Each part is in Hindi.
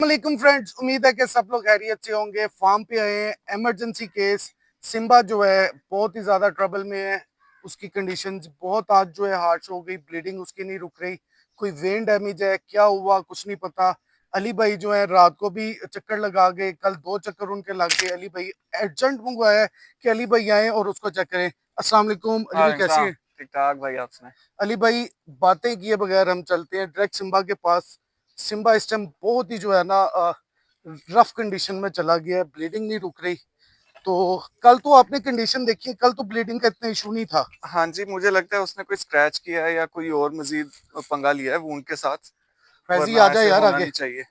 वालेकुम फ्रेंड्स, उम्मीद है कि सब लोग खैरियत से होंगे। फार्म पे आए हैं, इमरजेंसी केस। सिम्बा जो है बहुत ही ज़्यादा ट्रबल में है। उसकी कंडीशन बहुत आज जो है हार्श हो गई, ब्लीडिंग उसकी नहीं रुक रही। कोई वेन डैमेज है, क्या हुआ कुछ नहीं पता। अली भाई जो है रात को भी चक्कर लगा गए, कल 2 चक्कर उनके लग गए। अली भाई अर्जेंट मंगवाया है कि अली भाई आए और उसको चेक करें। अस्सलाम वालेकुम अली भाई, कैसे हैं? ठीक ठाक भाई। आपने अली भाई बातें किए बगैर हम चलते हैं डायरेक्ट सिम्बा के पास। सिम्बा इस टाइम बहुत ही जो है ना रफ कंडीशन में चला गया है, ब्लीडिंग नहीं रुक रही। तो कल तो आपने कंडीशन देखी है, कल तो ब्लीडिंग का इतना इशू नहीं था। हाँ जी, मुझे लगता है उसने कोई स्क्रैच किया है या कोई और मजीद पंगा लिया है वूंड के साथ, फैजी आ वरना जाए ऐसे यार होना आगे। नहीं चाहिए।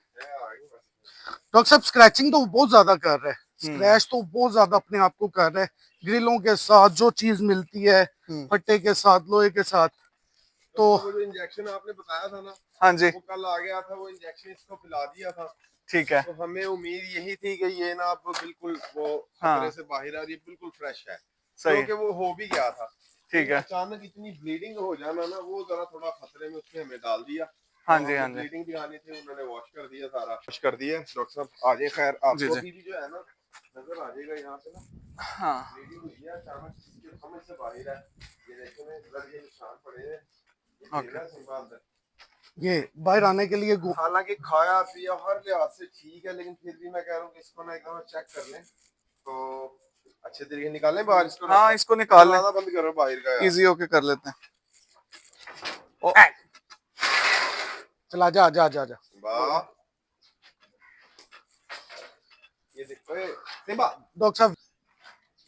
डॉक्टर साहब स्क्रैचिंग तो बहुत ज्यादा कर रहा है, हम्म स्क्रैच तो बहुत ज्यादा अपने आप को कर रहा है। ग्रिलों के साथ जो चीज मिलती है, हम्म। फट्टे के साथ, लोहे के साथ। तो वो जो इंजेक्शन आपने बताया था ना, हाँ जी, वो कल आ गया था। वो इंजेक्शन इसको पिला दिया था। ठीक है। तो हमें उम्मीद यही थी कि ये ना अब बिल्कुल वो खतरे हाँ, से बाहर आ रही है, बिल्कुल फ्रेश है, सही है। क्योंकि वो हो भी गया था। ठीक लेकिन है। अचानक इतनी ब्लीडिंग हो जाना ना, वो जरा थोड़ा खतरे में उसने हमें डाल दिया। हाँ तो जी, हमने हाँ जी। ब्लीडिंग भी आनी थी, उन्होंने वॉश कर दिया, सारा वॉश कर दिया। डॉक्टर साहब आ जाए, खैर जी आपको जी। अभी भी जो है ना नजर आ जाएगा यहाँ से ना, हाँ, ब्लीडिंग हुई है अचानक, इसके समझ से बाहर है। ये देखो ना, ब्लड के निशान पड़े हैं। ये ओके। तेरा सिंबा अंदर, ये बाहर आने के लिए हालांकि खाया पिया हर लिहाज से ठीक है, लेकिन फिर भी मैं कह रहा हूँ कि इसको ना एक बार चेक कर लें तो अच्छे तरीके निकालें बाहर इसको। हाँ, डॉक्टर इसको साहब निकाल लें, दरवाजा बंद करो बाहर का यार। इजी होके कर लेते हैं। ओ, चला जा जा जा जा। वाह, ये देखो सिम्बा, डॉक्टर साहब,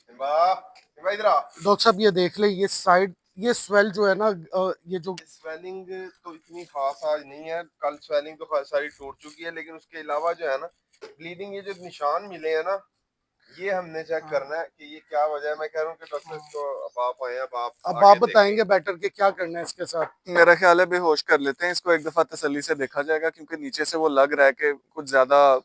सिम्बा, सिम्बा इधर आ। डॉक्टर साहब ये देख ले, ये साइड, ये स्वेल जो है ना, ये जो स्वेलिंग तो इतनी खास आज नहीं है, कल स्वेलिंग तो सारी टूट चुकी है, लेकिन उसके अलावा जो है ना ब्लीडिंग, ये जो निशान मिले हैं ना, ये हमने चेक करना है कि ये क्या वजह है। मैं कह रहा हूँ कि डॉक्टर इसको अब आप आए, अब अब आगे आप देखें। बताएंगे बेटर कि क्या करना है इसके साथ। मेरा ख्याल है बेहोश कर लेते हैं इसको, एक दफा तसल्ली से देखा जाएगा, क्योंकि नीचे से वो लग रहा है कि कुछ ज्यादा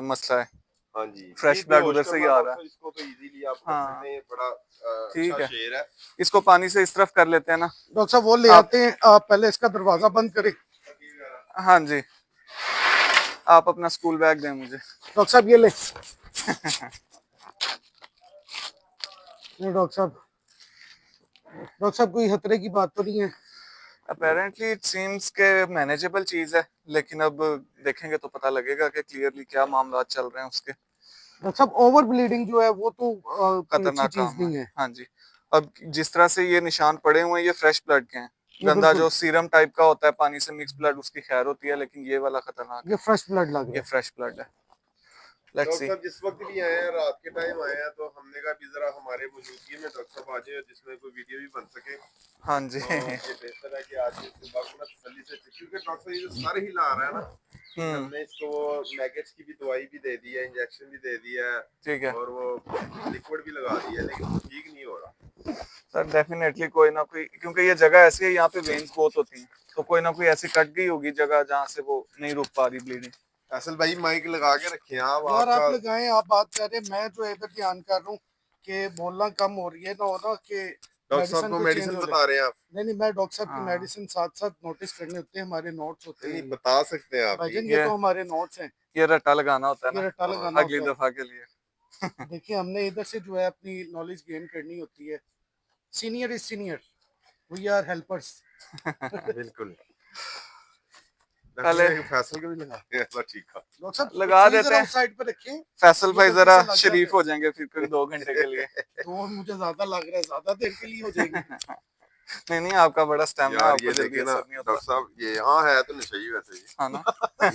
मसला है। हाँ जी, नहीं फ्रेश ब्लड बेहोश उधर से ही करना आ रहा है। डॉक्टर, इसको तो इजीली आप कर हाँ, सकते हैं, ये बड़ा अच्छा ठीक है। शेर है। इसको पानी से इस तरफ कर लेते हैं ना डॉक्टर साहब वो ले आप। आते हैं, आप पहले इसका दरवाजा बंद करें। हाँ जी, आप अपना स्कूल बैग दें मुझे। डॉक्टर साहब ये ले। नहीं डॉक्टर साहब कोई खतरे की बात तो नहीं है? अपेरेंटली इट सीम्स के मैनेजेबल चीज है, लेकिन अब देखेंगे तो पता लगेगा कि क्लियरली क्या मामला चल रहे हैं उसके। डॉक्टर साहब ओवर ब्लीडिंग जो है वो तो कोई अच्छी खतरनाक चीज काम है। नहीं है। हाँ जी। अब जिस तरह से ये निशान पड़े हुए हैं, ये फ्रेश ब्लड के हैं। ये गंदा बिल्कुल, जो सीरम टाइप का होता है, पानी से मिक्स ब्लड, उसकी खैर होती है, लेकिन ये वाला खतरनाक ये है। फ्रेश ब्लड लग ये रहा है। फ्रेश ब्लड है। Let's doctor see. साहब जिस वक्त भी आए हैं, रात के टाइम आए हैं, तो हमने कहा भी जरा हमारे मौजूदगी में डॉक्टर साहब आ जाए, जिसमें कोई वीडियो भी बन सके। हाँ जी। तो ये बेहतर है कि आज इस बात को ना तसल्ली से, क्योंकि डॉक्टर साहब ये जो सर हिला रहा है ना, ये हम्म, हमने इसको वो मैगेट्स की भी दवाई भी दे दी है, इंजेक्शन भी दे दिया है, ठीक है और वो लिक्विड भी लगा दिया है, लेकिन ठीक नहीं हो रहा। सर। डेफिनेटली कोई ना कोई, क्योंकि ये जगह ऐसी है, यहाँ पे वेन्स बहुत होती हैं, तो कोई ना कोई ऐसी कट गई होगी जगह जहाँ से वो नहीं रुक पा रही ब्लीडिंग। असल भाई माइक लगा के रखे आप, यार आप आपका। लगाएं, आप बात कर रहे हैं, मैं जो इधर ध्यान कर रहा हूँ कि बोलना कम हो रही है ना, हो ना कि डॉक्टर साहब मेडिसिन को को चेंज मेडिसिन हो जाए। बता रहे हैं आप? नहीं नहीं, मैं डॉक्टर साहब की हाँ, मेडिसिन साथ साथ नोटिस करने होते हैं, हमारे नोट्स होते नहीं हैं नहीं, ये। बता सकते हैं आप भी। भाईजान ये ये तो हमारे नोट्स हैं। ये रट्टा लगाना होता है ये ना रट्टा हाँ लगाना अगली होता है। दफा के लिए। देखिए हमने इधर से जो है अपनी नॉलेज गेन करनी होती है। Senior is senior, we are helpers. बिल्कुल। पहले फैसल को भी लगा दिया, ऐसा ठीक था। डॉक्टर साहब लगा सुई देते जरा हैं। उस साइड पे रखें, फैसल ये भाई गलती जरा से लग शरीफ जाते। हो जाएंगे फिर कोई 2 घंटे के लिए। तो मुझे ज्यादा लग रहा है, ज्यादा देर के लिए हो जाएगी। नहीं नहीं, आपका बड़ा स्टैमिना, यार आपको ये जल्दी देखे ना असर नहीं डॉक्टर होता। साहब, ये यहाँ है तो नहीं सही वैसे हाँ ना।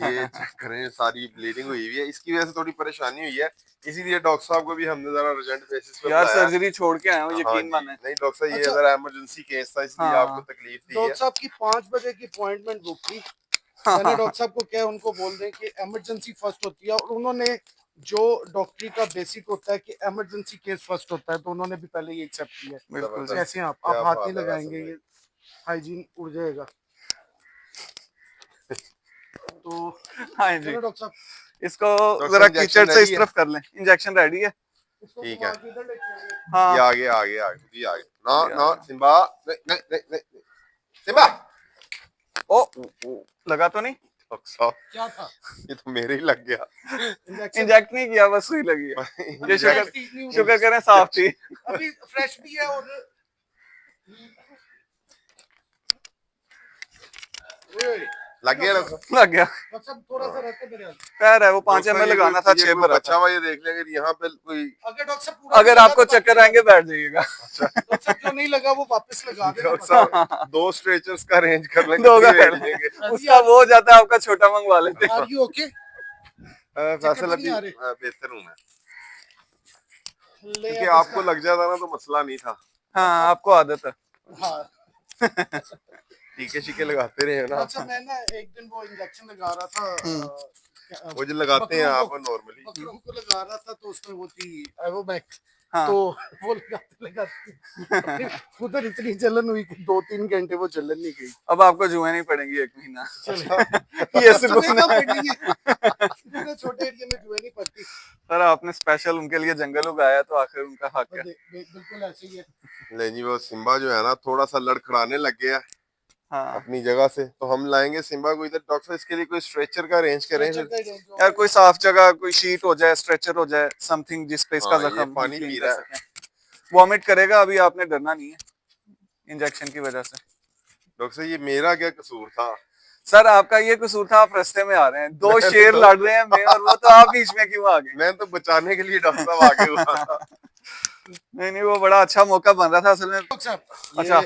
ये चेक करें, सारी ब्लीडिंग हुई हुई है, इसकी वजह से थोड़ी परेशानी हुई है, इसीलिए डॉक्टर साहब को भी हमने जरा अर्जेंट बेसिस पे यार बुलाया। सर्जरी छोड़ के आया हूँ, हाँ यकीन जी, माने। नहीं डॉक्टर साहब ये अच्छा जरा इमरजेंसी केस था, इसलिए आपको हाँ। तकलीफ दी डॉक्टर है। साहब की 5 बजे की अपॉइंटमेंट बुक थी। हाँ मैंने हाँ हाँ। डॉक्टर साहब को क्या उनको बोल दें कि इमरजेंसी फर्स्ट होती है, और उन्होंने जो डॉक्टरी का बेसिक होता है कि इमरजेंसी केस फर्स्ट होता है, तो उन्होंने भी पहले ये एक्सेप्ट किया है। बिल्कुल जी। कैसे हैं आप क्या हाथ नहीं बात है वैसे लगाएंगे, भाई। ये हाइजीन उड़ जाएगा। तो हाँ जी, चलो डॉक्टर साहब, इसको डॉक्टर जरा साहब कीचड़ इंजेक्शन से रेडी इस है? तरफ कर लें। इंजेक्शन रेडी है। इसको ठीक घुमा है, के इधर लेके आइए। ये हाँ, आगे आगे आगे जी, आगे ना ये आ ना गया। सिम्बा, नहीं नहीं नहीं नहीं सिम्बा। ओ, लगा तो नहीं? डॉक्टर साहब क्या था? ये तो मेरे ही लग गया। इंजेक्शन इंजेक्ट नहीं किया, बस सुई लगी है। ये शुक्र फ्रेश थी, नहीं हुई। शुक्र करें साफ थी। अभी फ्रेश भी है और ओए, लग गया डॉक्टर साहब। लग गया। मतलब थोड़ा सा रहते मेरे हाथ। खैर है, वो 5 डॉक्टर साहब, ml ये लगाना कोई- था, ये 6 कोई पर बचा आता। हुआ ये देख लेंगे यहाँ पे कोई। अगर डॉक्टर साहब पूरा अगर नहीं आपको लगा तो चक्कर बाकी आएंगे बैठ जाइएगा। डॉक्टर साहब जो नहीं लगा वो वापस लगा देना। डॉक्टर साहब 2 स्ट्रेचर्स का अरेंज कर लेंगे, दो का 3 भेज देंगे। उसका वो हो जाता है, आपका छोटा मंगवा लेते हैं। Are you okay? फैसल तो नहीं अभी आ रहे? बेहतर हूँ मैं, ले क्योंकि अब आपको लग जाता ना तो मसला नहीं था। हाँ, आपको आदत है। हाँ टीके शीके लगाते रहे ना, अच्छा, मैं ना एक दिन वो इंजेक्शन लगा रहा था वो जो लगाते हैं बकरों आप को नॉर्मली। बकरों को लगा रहा था, तो उसमें वो थी एवोमैक, हाँ। तो वो लगाते लगाते उधर इतनी जलन हुई कि 2-3 घंटे वो जलन नहीं गई। अब आपको जुएं नहीं पड़ेंगी 1 महीना। चलो ये सुकून जुएं कब है। पड़नी है? इतने छोटे एरिया में जुएं नहीं पड़ती। सर आपने स्पेशल उनके लिए जंगल उगाया, तो आखिर उनका हक है। बिल्कुल ऐसे ही है। नहीं जी, वो सिम्बा जो है ना थोड़ा सा लड़खड़ाने लग गया हाँ अपनी जगह से, तो हम लाएंगे सिम्बा को इधर। डॉक्टर साहब इसके लिए कोई स्ट्रेचर का अरेंज करें स्ट्रेचर फिर। का ही range यार, होगा। कोई साफ जगह, कोई शीट हो जाए, स्ट्रेचर हो जाए, समथिंग जिस पे इसका हाँ, ये जख्म हम पानी clean पी कर रहा है। सकें। वॉमिट करेगा, अभी आपने डरना नहीं है इंजेक्शन की वजह से। डॉक्टर साहब ये मेरा क्या कसूर था? सर आपका ये कसूर था, आप रास्ते में आ रहे हैं, 2 मैं शेर तो- लड़ रहे हैं मैं और वो, तो आप बीच में क्यों आ गए? मैं तो बचाने के लिए डॉक्टर साहब आगे हुआ था। नहीं नहीं, वो बड़ा अच्छा मौका बन रहा था असल में। डॉक्टर साहब, अच्छा,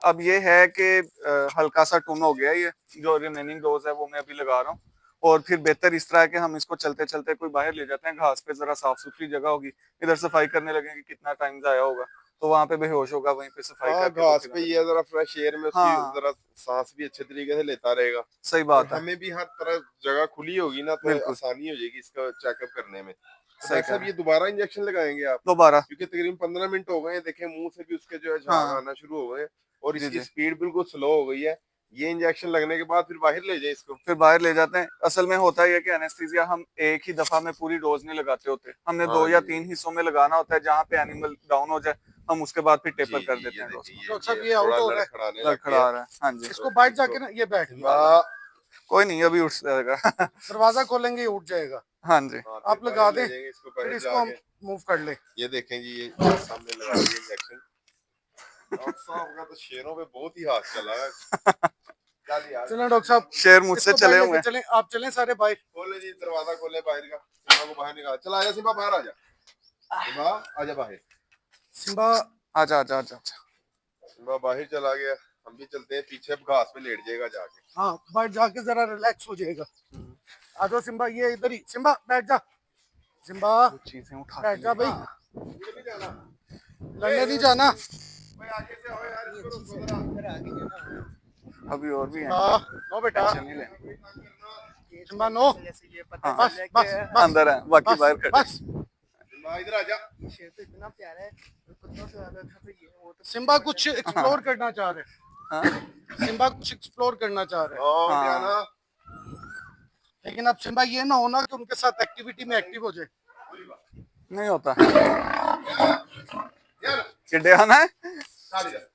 अब ये है कि हल्का सा टून हो गया, ये जो रिमेनिंग डोज है वो मैं अभी लगा रहा हूँ। और फिर बेहतर इस तरह है कि हम इसको चलते चलते कोई बाहर ले जाते हैं, घास पे, जरा साफ सुथरी जगह होगी, इधर सफाई करने लगेंगे, कितना टाइम जाया होगा, तो वहां पे बेहोश होगा, वहीं पे सफाई हाँ, करके तो घास फिर पे हमें- ये जरा फ्रेश एयर में उसकी हाँ। जरा सांस भी अच्छे तरीके से लेता रहेगा। सही और बात है, हमें भी हर तरह जगह खुली होगी ना, तो बिल्कुल आसानी हो जाएगी इसका चेकअप करने में। तो सही डॉक्टर कह साहब रहे ये हैं। दोबारा इंजेक्शन लगाएंगे आप? दोबारा, क्योंकि तकरीबन 15 मिनट हो गए हैं, देखें मुंह से भी उसके जो है झाग हाँ आना शुरू हो गए हैं, और जी इसकी जी, स्पीड बिल्कुल स्लो हो गई है। ये इंजेक्शन लगने के बाद फिर बाहर ले जाए इसको। फिर बाहर ले जाते हैं। असल में होता ही है कि एनेस्थीसिया हम एक ही दफा में पूरी डोज नहीं लगाते होते, हमने 2 हाँ या जी। 3 हिस्सों में लगाना होता है, जहाँ पे एनिमल डाउन हो जाए हम उसके बाद फिर जी टेपर कर जी, देते ये हैं डोज देखिए को। डॉक्टर साहब ये ये आउट थोड़ा हो रहा है, लड़खड़ाने लग लड़खड़ा गया। रहा है, हाँ जी। इसको बैठ जाके ना ये बैठ गया, कोई नहीं, अभी उठ जाएगा। दरवाजा खोलेंगे ये उठ जाएगा। हाँ जी, हाँ, आप फिर लगा बाहर ले दें, जाएंगे इसको फिर बाहर इसको हम जाके। मूव कर ले। ये देखें जी, ये सामने लगा दिया इंजेक्शन। डॉक्टर साहब का तो शेरों पे बहुत ही हाथ चला है। चल यार, चलें डॉक्टर साहब, शेर मुझसे इसको चले बाहर हुए लेके हैं। चलें, आप चलें सारे बाहर। खोले जी दरवाजा, खोले बाहर का, सिम्बा को बाहर निकाल। चला आजा सिम्बा, बाहर आजा। सिम्बा आजा बाहर। सिम्बा आजा आजा आजा आजा। सिम्बा बाहर चला गया। हम भी चलते हैं पीछे, अब घास पे लेट जाएगा जाके। हाँ, बैठ जाके जरा रिलैक्स हो जाएगा। आ जाओ सिम्बा, ये इधर ही, सिम्बा बैठ जा, सिम्बा कुछ चीजें उठा बैठ के जा भाई, ये नहीं जाना। लड़ने नहीं जाना। भाई आगे से आओ यार, इसको रोको जरा। अभी और भी हैं, हाँ, नो बेटा, टेंशन नहीं लेनी। सिम्बा नो, हाँ, बस बस बस अंदर है, बाकी बस बाहर खड़े। बस। सिम्बा इधर आजा। शेर तो इतना प्यारा है, कुत्तों से ज्यादा था, तो ये वो तो सिम्बा कुछ एक्सप्लोर करना चाह रहे हाँ हैं, सिम्बा कुछ एक्सप्लोर करना चाह रहे हैं, ओ हाँ। जाना। लेकिन अब सिम्बा ये ना होना कि उनके साथ एक्टिविटी में एक्टिव हो जाए। नहीं होता, यार चिड्डे आना है। चल इधर।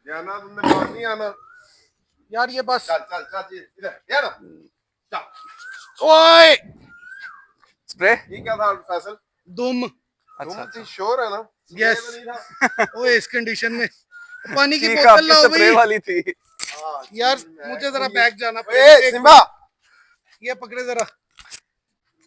जाना, तुमने बाहर नहीं आना। यार ये बस, चल चल चल इधर, यार चल। ओए स्प्रे, ये क्या था फैसल? दुम, अच्छा तुम अच्छा। थी श्योर है ना? Yes. ये तो नहीं था। ओए इस कंडीशन में पानी की चीख बोतल आपकी लाओ स्प्रे भाई वाली थी। हाँ, यार, मैं- मुझे जरा बैग जाना ए पड़ेगा। सिम्बा, ये पकड़े जरा,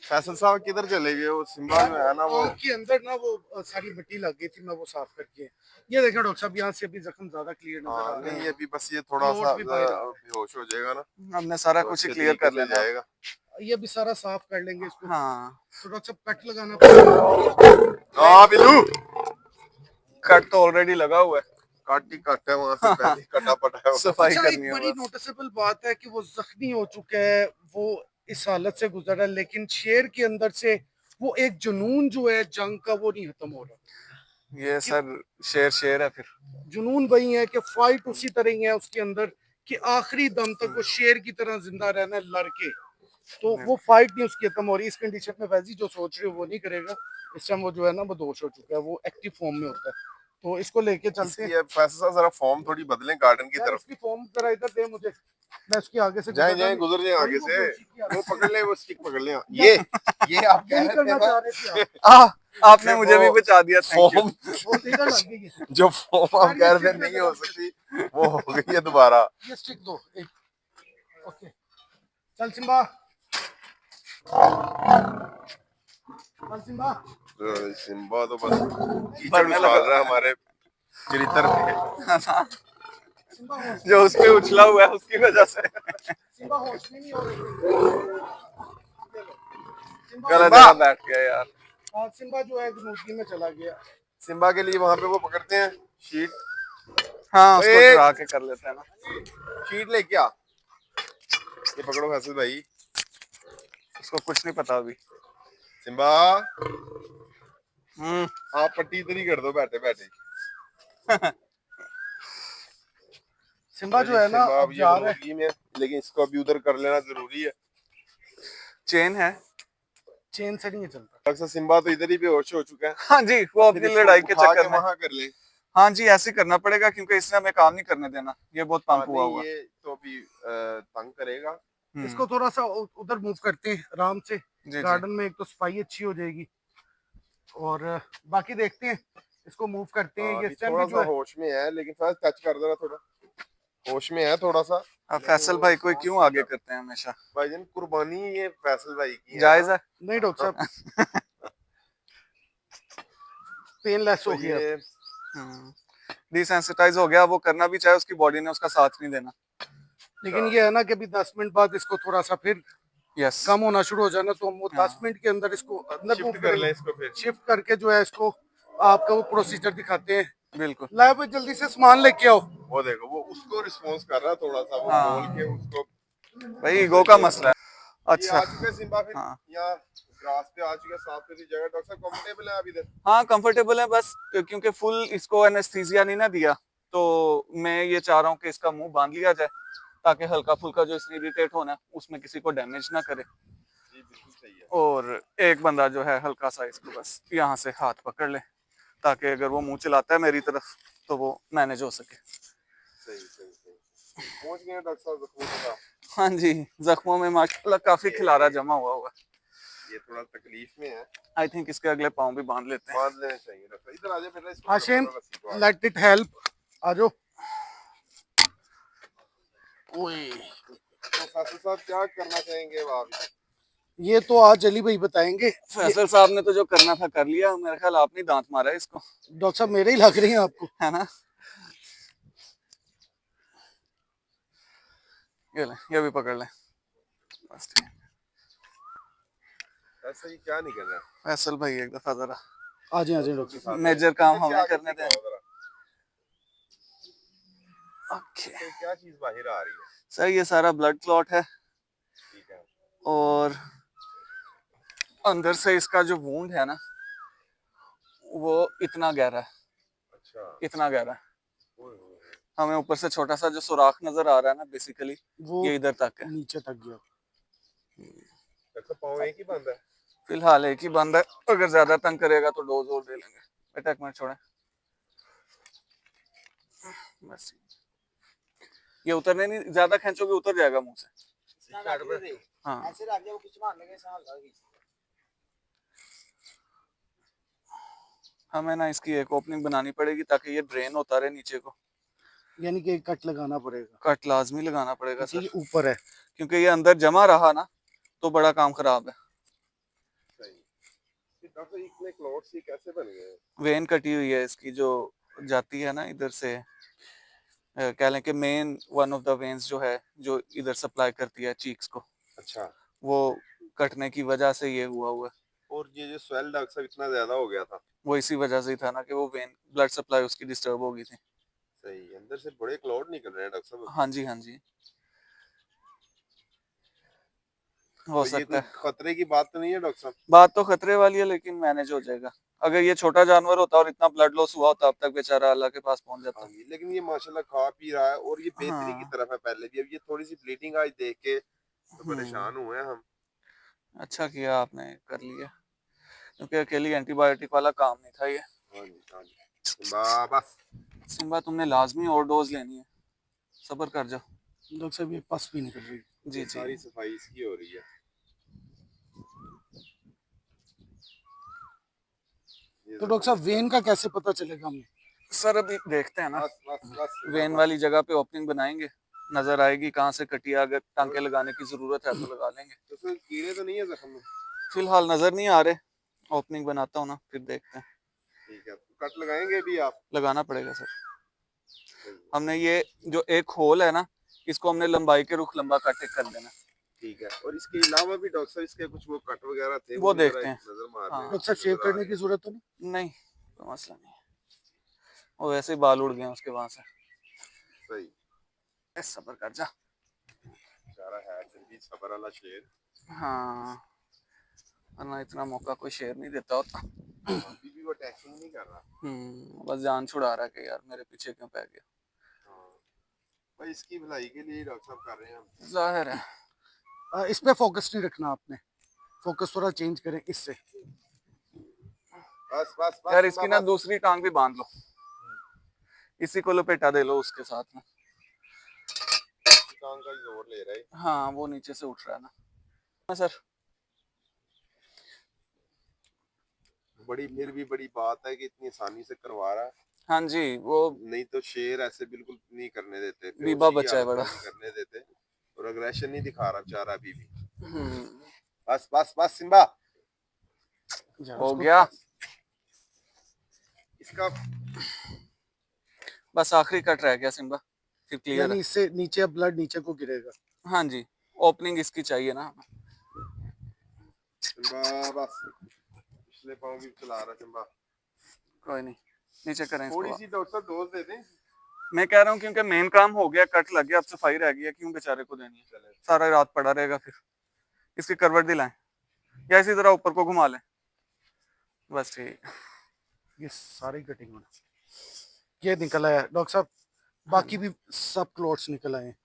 फैसल साहब किधर चले गए? वो सिम्बा जो है ना वो आँख के अंदर ना वो सारी मिट्टी लग गई थी, मैं वो साफ करके, ये देखो डॉक्टर साहब, यहाँ से अभी जख्म ज्यादा क्लियर नजर आ हाँ, रहा नहीं है। अभी बस ये थोड़ा नोट सा भी बाहर आ बेहोश हो जाएगा ना, हमने सारा तो कुछ ही अच्छे क्लियर कर तरीके से लेना। जाएगा। ये भी सारा साफ कर लेंगे इसको। हाँ, तो डॉक्टर साहब कट लगाना पड़ेगा। हाँ बिल्लू, कट तो ऑलरेडी लगा हुआ है, काट ही कट है, वहां से पहले कटा पटा है वो। सफाई अच्छा, करनी एक है बड़ी बस। नोटिसेबल बात है कि वो जख्मी हो चुका है, वो इस हालत से गुजरा है, लेकिन शेर के अंदर से वो एक जुनून जो है जंग का, वो नहीं खत्म हो रहा। ये सर शेर शेर है फिर। जुनून वही है कि फाइट उसी तरह ही है उसके अंदर, कि आखिरी दम तक वो शेर की तरह जिंदा रहना है लड़के, तो वो फाइट नहीं उसकी खत्म हो रही। इस कंडीशन में वैसी जो सोच रहे हो वो नहीं करेगा, इस टाइम वो जो है ना वो दोष हो चुका है, वो एक्टिव फॉर्म में होता है। तो इसको लेके चलते इसकी हैं अब फैसल साहब जरा फॉर्म थोड़ी बदलें गार्डन की यार। तरफ। इसकी फॉर्म जरा इधर दे मुझे, मैं उसके आगे से जाए गुजरना जाए नहीं। गुजर जाए भाई आगे वो से, बेची की वो आगे पकड़ ले, वो स्टिक पकड़ ले। यार, ये आप कह यही रहे थे करना ना चाह रहे थे आप। आपने मुझे भी बचा दिया, थैंक यू। फॉर्म वो इधर लग गई है जो फॉर्म आप यार, कह ये रहे थे स्टिक नहीं दे हो दो। सकती वो हो गई है दोबारा। ये स्टिक दो एक। ओके चल सिम्बा, चल सिम्बा। सिम्बा तो बस कीचड़ बढ़ने उछाल लगा। रहा है हमारे चरित्र पे। सिम्बा होश में जो उस पे उछला हुआ है उसकी वजह से सिम्बा होश में नहीं हो रही। सिम्बा गलत जगह बैठ गया यार। हाँ, सिम्बा जो है मुर्गी में चला गया। सिम्बा के लिए वहां पे वो पकड़ते हैं शीट। हाँ, उसको ओए, डरा के कर लेते हैं ना। शीट लेके आ, ये पकड़ो फैसल भाई। उसको कुछ नहीं पता अभी। सिम्बा हम्म। आप पट्टी इधर ही कर दो बैठे बैठे। सिम्बा जो है ना सिम्बा अब अब ये जा रहा है। मुर्गी में, लेकिन इसको अभी उधर कर लेना जरूरी है। चेन है। चेन से नहीं चलता। अक्सर सिम्बा तो इधर ही बेहोश हो चुका है। हाँ जी, वो फिर अपनी इसको लड़ाई के उठा चक्कर में। वहां कर ले। हाँ जी, ऐसे करना पड़ेगा क्योंकि इसने हमें काम नहीं करने देना। ये बहुत हाँ, पंप हुआ नहीं हुआ। ये तो अभी तंग करेगा। इसको थोड़ा सा उधर मूव करते हैं आराम से। जी। गार्डन में एक तो सफाई अच्छी हो जाएगी और बाकी देखते हैं, इसको मूव करते हैं। ये अभी स्टैंड थोड़ा भी जो सा है होश में है, लेकिन फैसल टच कर देना थोड़ा। होश में है थोड़ा सा। अब फैसल भाई को क्यों आगे करते हैं हमेशा? भाईजान कुर्बानी ये फैसल भाई की है जायज ना। है। नहीं डॉक्टर साहब, पेनलेस तो हो गया। ये डिसेंसिटाइज हो गया, वो करना भी चाहे उसकी बॉडी ने उसका साथ नहीं देना। लेकिन ये है ना कि अभी 10 मिनट बाद इसको थोड़ा सा फिर यस। कम होना शुरू हो जाना, तो हम वो 10 हाँ। मिनट के अंदर इसको अंदर शिफ्ट मूव कर करेंगे। ले इसको फिर। शिफ्ट करके जो है इसको आपका वो प्रोसीजर दिखाते हैं। बिल्कुल। लाओ भाई जल्दी से सामान लेके आओ। वो देखो वो उसको रिस्पॉन्स कर रहा है थोड़ा सा, वो हाँ। बोल के उसको। भाई ईगो का मसला है। ये अच्छा। आ चुका है सिम्बा फिर। हाँ। यहाँ ग्रास पे आ चुका है, साफ सुथरी जगह। डॉक्टर साहब कंफर्टेबल है अभी तक? हाँ, कंफर्टेबल है, बस क्योंकि फुल इसको एनेस्थीसिया नहीं ना दिया, तो मैं ये चाह रहा हूँ कि इसका मुंह बांध लिया जाए ताकि हल्का फुल्का जो इसने इरिटेट होना है उसमें किसी को डैमेज ना करे। जी बिल्कुल सही है। और एक बंदा जो है हल्का सा इसको बस यहाँ से हाथ पकड़ ले ताकि अगर वो मुंह चलाता है मेरी तरफ तो वो मैनेज हो सके। सही सही सही। पहुंच गए हैं डॉक्टर साहब जख्मों के पास। हाँ जी, जख्मों में माशाल्लाह काफी खिलारा जमा हुआ हुआ। ये थोड़ा तकलीफ में है। आई थिंक इसके अगले पाँव भी बांध लेते हैं। बांध लेने चाहिए डॉक्टर। इधर आ जाए बेटा, इसको हाशिम पकड़ो रस्सी को। Let it help. आ जाओ। तो फैसल साहब क्या करना चाहेंगे अब आप? ये तो आज अली भाई बताएंगे। फैसल साहब ने तो जो करना था कर लिया, मेरे ख्याल आपने दांत मारा है इसको, डॉक्टर साहब मेरे ही लग रही हैं आपको। है ना? ये ले, ये भी पकड़ ले बस ठीक। ऐसा ही क्या नहीं करना है? फैसल भाई एक दफा जरा आ जाए डॉक्टर साहब। मेजर काम इससे हमें आगे करने दें। दिखाओ जरा। ओके तो क्या चीज बाहर आ रही है? सर, ये सारा ब्लड क्लॉट है ठीक है। और अंदर से इसका जो वूंड है ना वो इतना गहरा है, अच्छा। इतना गहरा है। ओए होए। हमें ऊपर से छोटा सा जो सुराख नजर आ रहा है ना, बेसिकली वो ये इधर तक है। नीचे तक गया। डॉक्टर पाँव एक ही बंद है? फिलहाल एक ही बंद है, अगर ज्यादा तंग करेगा तो डोज और दे लेंगे। बेटा एक मिनट छोड़े, बस ये उतरने नहीं, ज्यादा खींचोगे उतर जाएगा मुंह से। हाँ ऐसे रख दिया वो पीछे मारने के साथ लगी। हमें ना इसकी एक ओपनिंग बनानी पड़ेगी ताकि ये ड्रेन होता रहे नीचे को। यानी कि कट लगाना पड़ेगा कट लाजमी लगाना पड़ेगा क्योंकि सर, ये ऊपर है। क्योंकि ये अंदर जमा रहा ना तो बड़ा काम खराब है। सही। ये डॉक्टर इतने क्लॉट्स ये कैसे बन गए? वेन कटी हुई है इसकी जो जाती है ना इधर से, कह लें कि main one of the veins जो है जो इधर सप्लाई करती है चीक्स को, अच्छा। वो कटने की वजह से ये हुआ हुआ है। और ये जो स्वेल डॉक्टर साहब इतना ज्यादा हो गया था? वो इसी वजह से ही था ना कि वो वेन ब्लड सप्लाई उसकी डिस्टर्ब हो गई थी। सही। अंदर से बड़े क्लॉट निकल रहे हैं डॉक्टर साहब। हाँ जी, हाँ जी, हो तो ये सकता कोई है। खतरे की बात तो नहीं है डॉक्टर साहब? बात तो खतरे वाली है लेकिन मैनेज हो जाएगा। अगर ये छोटा जानवर होता और इतना ब्लड लॉस हुआ होता अब तक बेचारा अल्लाह के पास पहुंच जाता। हाँ जी, लेकिन ये माशाल्लाह खा पी रहा है और ये बेहतरी की हाँ। तरफ है पहले भी। अब ये थोड़ी सी ब्लीडिंग आज देख के तो परेशान हुए हैं हम। अच्छा किया आपने कर लिया, क्योंकि अकेली एंटीबायोटिक वाला काम नहीं था ये। हाँ जी हाँ जी। बस सिम्बा तुमने लाजमी और डोज लेनी है, सब्र कर जाओ। डॉक्टर साहब ये पस भी निकल रही है। जी सारी जी। सफाई इसकी हो रही है। ये तो डॉक्टर साहब वेन का कैसे पता चलेगा हमें? सर अभी देखते हैं ना, बस बस बस वेन वाली जगह पे ओपनिंग बनाएंगे, नजर आएगी कहाँ से कटी है, अगर टांके लगाने की जरूरत है तो लगा लेंगे। तो उसमें कीड़े तो नहीं है जख्म में? फिलहाल नजर नहीं आ रहे, ओपनिंग बनाता हूँ ना फिर देखते हैं। ठीक है, तो कट लगाएंगे भी आप? लगाना पड़ेगा सर। सही है। हमने ये जो एक होल है ना, इसको हमने लंबाई के रुख लंबा कट कर देना। ठीक है, और इसके अलावा भी डॉक्टर साहब इसके कुछ वो कट वगैरह थे, वो भी जरा देखते हैं। एक नजर मार हाँ लें, डॉक्टर साहब शेव नजर आ करने रही की जरूरत तो नहीं? नहीं, कोई मसला नहीं, वो वैसे ही बाल उड़ गए हैं उसके वहां से। है। सही। सब्र कर जा। बेचारा है जल्दी सबर वाला शेर। हाँ, वरना इतना मौका कोई शेर नहीं देता होता। अभी भी वो अटैकिंग नहीं कर रहा। बस जान छुड़ा रहा है कि यार मेरे पीछे क्यों पै गया। हाँ, भाई इसकी भलाई के लिए डॉक्टर साहब कर रहे हैं हम। जाहिर है। इस पे फोकस नहीं रखना आपने, फोकस थोड़ा चेंज करें इससे। बस बस बस यार सिम्बा, इसकी ना बस। दूसरी टांग भी बांध लो, इसी को लपेटा दे लो उसके साथ में। टांग का ही जोर ले रहा है। हाँ वो नीचे से उठ रहा है ना। हाँ सर। बड़ी फिर भी बड़ी बात है कि इतनी आसानी से करवा रहा है, हाँ जी, वो नहीं तो शेर ऐसे बिल्कुल नहीं करने देते, बीबा बेहोशी की बच्चा है हालत में बड़ा। नहीं करने देते, और अग्रेशन नहीं दिखा रहा बेचारा अभी भी। हम्म, बस बस बस सिम्बा, हो गया। इसका बस आखिरी कट रह गया सिम्बा, फिर क्लियर है। यानी इससे नीचे ब्लड नीचे को गिरेगा। हाँ जी, ओपनिंग इसकी चाहिए ना। सिम्बा बस, पिछले पाँव भी चला रहा सिम्बा। कोई नहीं, नीचे करें थोड़ी इसको। सी डॉक्टर साहब डोज दे दें। मैं कह रहा हूँ क्योंकि मेन काम हो गया, कट लग गया, अब सफाई रह गई है, क्यों बेचारे को देनी है, चले सारा रात पड़ा रहेगा फिर। इसकी करवट दिलाएं या इसी तरह ऊपर को घुमा लें, बस ठीक। ये सारी कटिंग होना, ये निकल आया डॉक्टर साहब, बाकी भी सब क्लॉट्स निकल आए हैं।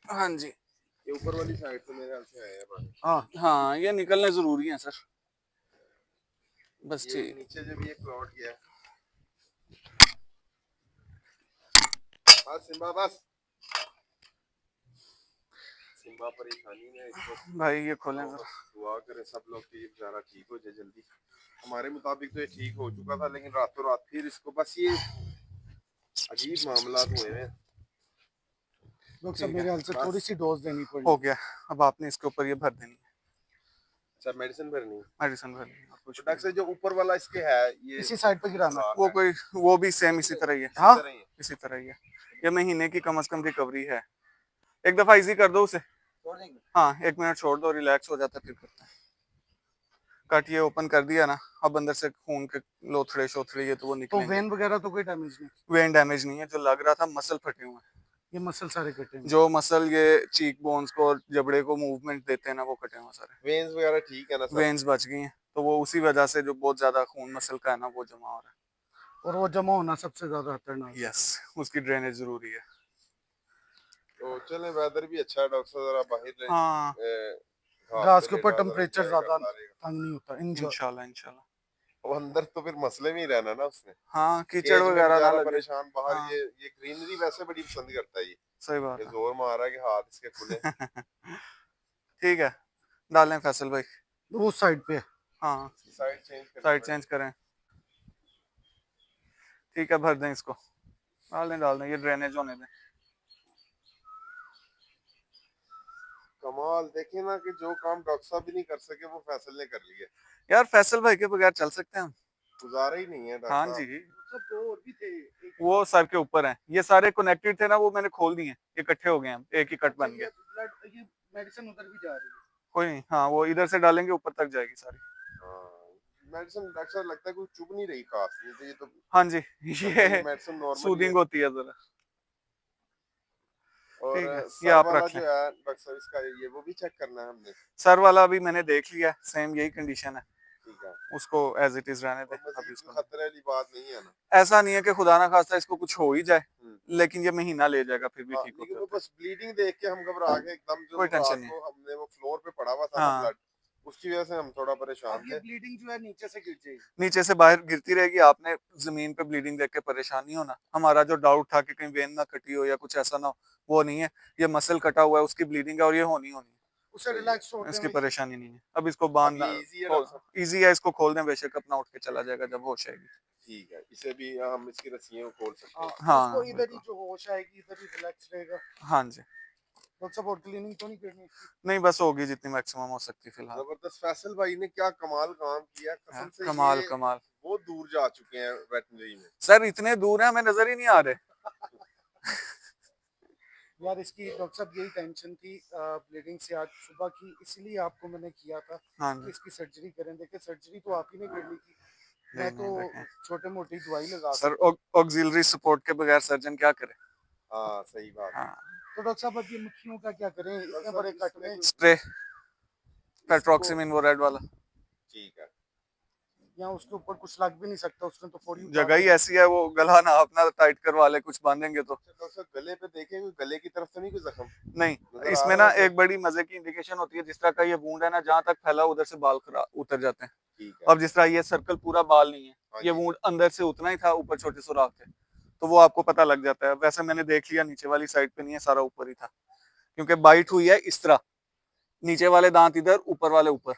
हाँ जी। ये ऊपर वाली साइड से मेरे ख्याल से आया है पानी। हाँ हाँ ये निकलने जरूरी है सर, बस ये ठीक। नीचे जब ये क्लॉट गया, बस सिम्बा बस। सिम्बा परेशानी में इसको भाई ये खोलें जरा। दुआ करें सब लोग कि ये बेचारा ठीक हो जाए जल्दी। हमारे मुताबिक तो ये ठीक हो चुका था, लेकिन रातों रात फिर इसको बस ये अजीब मामला हुए हैं। डॉक्टर साहब ठीक मेरे है, हाल से बस। थोड़ी सी डोज देनी हो पड़ी। गया। अब आपने इसके ऊपर ये भर देनी है, अच्छा मेडिसिन भरनी है। मेडिसिन भरनी है, और कुछ तो डॉक्टर साहब जो ऊपर वाला इसके है ये इसी साइड पे गिराना। वो कोई, वो भी सेम इसी तरह ही है। हाँ तरह ही है। इसी तरह ही है, ये महीने की कम से कम रिकवरी है। एक दफा इजी कर दो उसे, हाँ 1 मिनट छोड़ दो, रिलैक्स हो जाता है, फिर करते हैं। कट ये ओपन कर दिया ना, अब अंदर से खून के लोथड़े शोथड़े ये तो वो तो निकलेंगे। वेन वगैरह तो कोई डैमेज नहीं? वेन डैमेज नहीं है, जो लग रहा था मसल फटे हुए हैं, ये मसल सारे कटे हैं। जो मसल ये चीक बोन्स को और जबड़े को मूवमेंट देते हैं ना, वो कटे हुए हैं सारे। वेन्स वगैरह ठीक है ना सब? वेन्स बच गई हैं, तो वो उसी वजह से जो बहुत ज्यादा खून मसल का है ना, वो जमा हो रहा और वो जमा होना सबसे ज्यादा खतरनाक है। यस, उसकी ड्रेनेज जरूरी है। तो चले, वेदर भी अच्छा है डॉक्टर साहब, जरा बाहर ले हाँ घास के ऊपर टेम्परेचर ज्यादा तंग नहीं होता इंशाल्लाह इंशाल्लाह। वो अंदर तो फिर मसले में ही रहना ना उसने, हाँ कीचड़ केज में वगैरह ना बेचारा लगे। परेशान बाहर। हाँ। ये ग्रीनरी वैसे बड़ी पसंद करता है सही बात ये है। जोर मार रहा है कि हाथ इसके खुले। ठीक है, डालें फैसल भाई। वो साइड पे। हाँ साइड चेंज कर, साइड चेंज करें। ठीक है, भर दें इसको, डाल दें, ये ड्रेनेज होने दें। कमाल, देखिए ना कि जो काम डॉक्टर साहब भी नहीं कर सके वो फैसल ने कर लिया। यार फैसल भाई के बगैर चल सकते हैं हम? गुजारा ही नहीं है डॉक्टर हाँ साहब। जी, सब दो और भी थे। वो सर के ऊपर हैं, ये सारे कनेक्टेड थे ना, वो मैंने खोल दिए, ये इकट्ठे हो गए हैं, एक ही कट बन गया। ये मेडिसिन उधर भी जा रही है। कोई नहीं, हाँ वो इधर से डालेंगे ऊपर तक जाएगी सारी। मेडिसिन डॉक्टर साहब लगता है कुछ चुभ नहीं रही खास, नहीं तो ये तो हाँ जी, ये मेडिसिन नॉर्मल सूदिंग होती है जरा। और ठीक है, ये सर आप वाला रख लें। जो है डॉक्टर साहब इसका ये वो भी चेक करना है हमने। सर वाला अभी मैंने देख लिया, सेम यही कंडीशन है, ठीक है, उसको एज इट इज रहने दें और अभी मजीद उसको। कोई खतरे वाली बात नहीं है ना? ऐसा नहीं है कि खुदा ना खास्ता इसको कुछ हो ही जाए, लेकिन ये महीना ले जाएगा फिर भी हाँ, ठीक लेकिन होता वो है। बस ब्लीडिंग देख के हम घबरा गए एकदम, जो कोई टेंशन रात नहीं को हमने वो फ्लोर पे पड़ा हुआ था ना हाँ। ब्लड, उसकी वजह से हम थोड़ा परेशान अब ये थे। ब्लीडिंग जो है नीचे से गिर जाएगी। नीचे से बाहर गिरती रहेगी, आपने जमीन पे ब्लीडिंग देख के परेशान नहीं होना। हमारा जो डाउट था कि कहीं वेन ना कटी हो या कुछ ऐसा ना हो, वो नहीं है। ये मसल कटा हुआ है, उसकी ब्लीडिंग है और ये होनी होनी उसे सही है। रिलैक्स छोड़ है, दें इसकी भाई। परेशानी नहीं है। अब इसको अब बांधना ये इजी है डॉक्टर साहब? इजी है, इसको खोल दें, बेशक अपना उठ के चला जाएगा जब होश आएगी। ठीक है, इसे भी हम इसकी रस्सियों को खोल सकते हाँ, हैं। उसको हाँ इधर ही बिल्कुल। जो होश आएगी इधर ही रिलैक्स रहेगा। हाँ जी। डॉक्टर साहब और क्लीनिंग तो नहीं करनी इसकी? नहीं, बस होगी जितनी मैक्सिमम हो सकती फिलहाल। जबरदस्त, फैसल भाई ने क्या कमाल काम किया हाँ, कसम से। कमाल ये कमाल। बहुत दूर जा चुके हैं वेटनरी में। सर इतने दूर है, हमें नजर ही नहीं आ रहे। यार इसकी डॉक्टर साहब यही टेंशन थी ब्लीडिंग से आज सुबह की, इसलिए आपको मैंने किया था हाँ कि जी। इसकी सर्जरी करें। देखिए सर्जरी तो आप ही ने करनी थी, मैं नहीं तो नहीं देखें छोटे मोटी दवाई लगा सर, सकता हूँ। ऑक्सिलरी सपोर्ट के बगैर सर्जन क्या करे। हाँ सही बात है। हाँ, तो डॉक्टर साहब अब ये मक्खियों का क्या करें इतने बड़े कट में? स्प्रे इसको पेट्रोक्सिमिन वो रेड वाला। ठीक है। या उसके ऊपर कुछ लग भी नहीं सकता, उसने तो फौरी उतार जगह ही देना। ऐसी है, वो गला ना अपना टाइट करवा ले, कुछ बांधेंगे तो। अच्छा डॉक्टर साहब गले पे देखें, कोई गले की तरफ तो नहीं कोई जख्म नहीं, नजर आ इसमें रहा ना है? एक बड़ी मजे की इंडिकेशन होती है, जिस तरह का ये वूंड है ना, जहां तक फैला उधर से बाल खरा उतर जाते हैं। ठीक है। अब जिस तरह ये सर्कल पूरा बाल नहीं है, हाँ ये जी। वूंड अंदर से उतना ही था, ऊपर छोटे सुराख थे, तो वो आपको पता लग जाता है। वैसे मैंने देख लिया, नीचे वाली साइड पे नहीं है, सारा ऊपर ही था, क्योंकि बाइट हुई है इस तरह, नीचे वाले दांत इधर, ऊपर वाले ऊपर,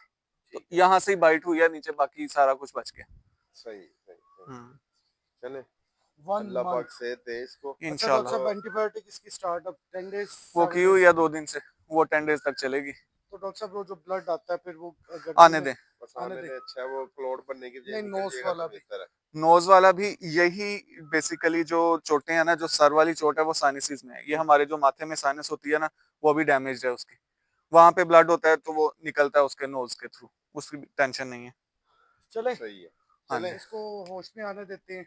तो ठीक है। यहाँ से ही बाइट हुई है, नीचे बाकी सारा कुछ बच गया। सही सही सही। हम्म, चले, 1 अल्लाह मंथ। पाक सेहत दे इसको। अच्छा डॉक्टर इंशाल्लाह। साहब एंटीबायोटिक इसकी स्टार्ट अब 10 डेज वो 7 की हुई डेज? है 2 दिन से, वो 10 डेज तक चलेगी। तो डॉक्टर साहब वो जो ब्लड आता है फिर वो गर्दन आने में दें। बस आने आने दे? दे, अच्छा है, वो क्लॉट बनने की बजाय नहीं निकल नोज जाएगा वाला तो भी? बेहतर है। नोज वाला भी यही बेसिकली, जो चोटें हैं ना, जो सर वाली चोट है वो साइनसिस में है। ये हमारे जो माथे में साइनस होती है ना, वो भी डैमेज है उसकी, वहां पे ब्लड होता है तो वो निकलता है उसके नोज के थ्रू, उसकी टेंशन नहीं है। चले सही है। हाँ चले जी। इसको होश में आने देते हैं।